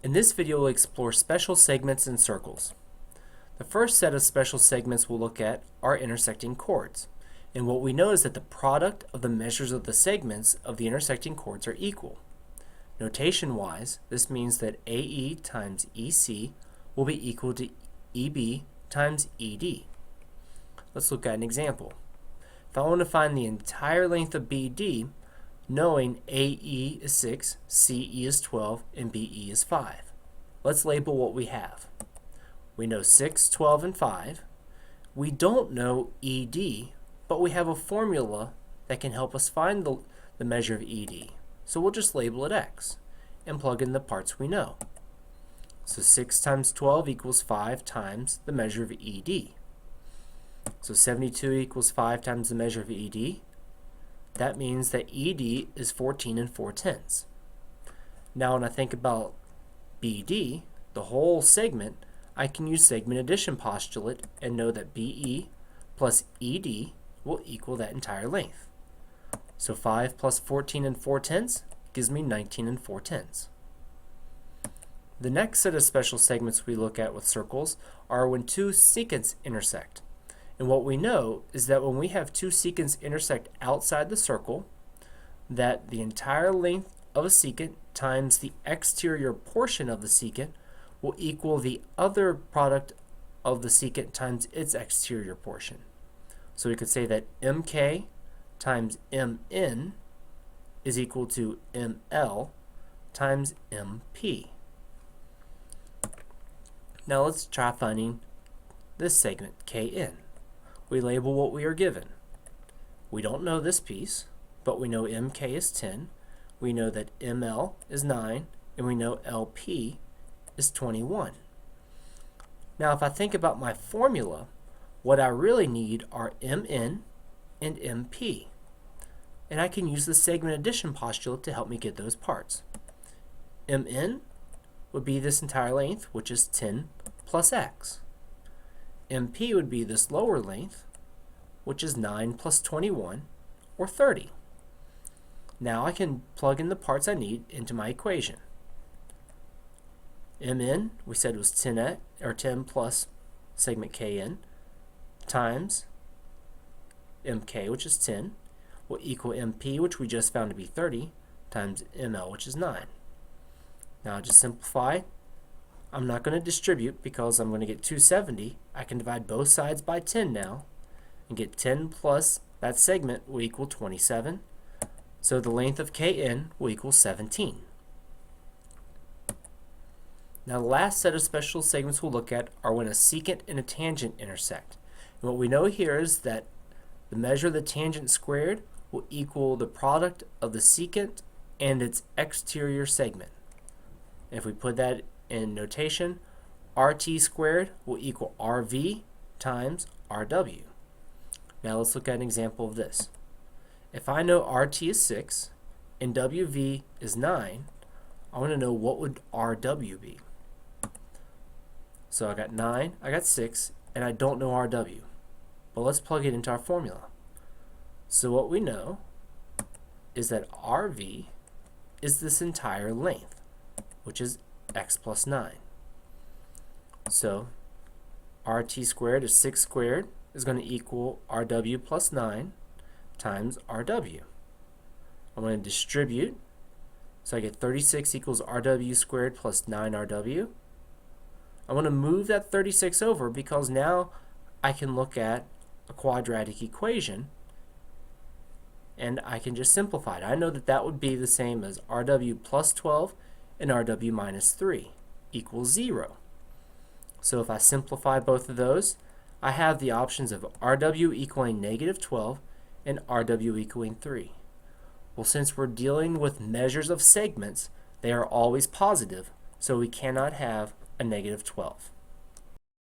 In this video, we'll explore special segments and circles. The first set of special segments we'll look at are intersecting chords. And what we know is that the product of the measures of the segments of the intersecting chords are equal. Notation-wise, this means that AE times EC will be equal to EB times ED. Let's look at an example. If I want to find the entire length of BD, knowing AE is 6, CE is 12, and BE is 5. Let's label what we have. We know 6, 12, and 5. We don't know ED, but we have a formula that can help us find the measure of ED. So we'll just label it X and plug in the parts we know. So 6 times 12 equals 5 times the measure of ED. So 72 equals 5 times the measure of ED. That means that ED is 14 and 4/10. Now when I think about BD, the whole segment, I can use segment addition postulate and know that BE plus ED will equal that entire length. So 5 plus 14 and 4/10 gives me 19 and 4/10. The next set of special segments we look at with circles are when two secants intersect. And what we know is that when we have two secants intersect outside the circle, that the entire length of a secant times the exterior portion of the secant will equal the other product of the secant times its exterior portion. So we could say that MK times MN is equal to ML times MP. Now let's try finding this segment, KN. We label what we are given. We don't know this piece, but we know MK is 10, we know that ML is 9, and we know LP is 21. Now if I think about my formula, what I really need are MN and MP. And I can use the segment addition postulate to help me get those parts. MN would be this entire length, which is 10 plus X. MP would be this lower length, which is 9 plus 21, or 30. Now I can plug in the parts I need into my equation. MN, we said was 10 plus segment KN, times MK, which is 10, will equal MP, which we just found to be 30, times ML, which is 9. Now just simplify. I'm not going to distribute because I'm going to get 270. I can divide both sides by 10 now and get 10 plus that segment will equal 27. So the length of KN will equal 17. Now the last set of special segments we'll look at are when a secant and a tangent intersect. And what we know here is that the measure of the tangent squared will equal the product of the secant and its exterior segment. And if we put that in notation, RT squared will equal RV times RW. Now let's look at an example of this. If I know RT is 6 and WV is 9, I want to know what would RW be. So I got 9, I got 6, and I don't know RW. But let's plug it into our formula. So what we know is that RV is this entire length, which is X plus 9. So RT squared is 6 squared is going to equal RW plus 9 times RW. I'm going to distribute, so I get 36 equals RW squared plus 9RW. I'm going to move that 36 over because now I can look at a quadratic equation and I can just simplify it. I know that that would be the same as RW plus 12 and RW minus 3 equals 0. So if I simplify both of those, I have the options of RW equaling negative 12 and RW equaling 3. Well, since we're dealing with measures of segments, they are always positive, so we cannot have a negative 12.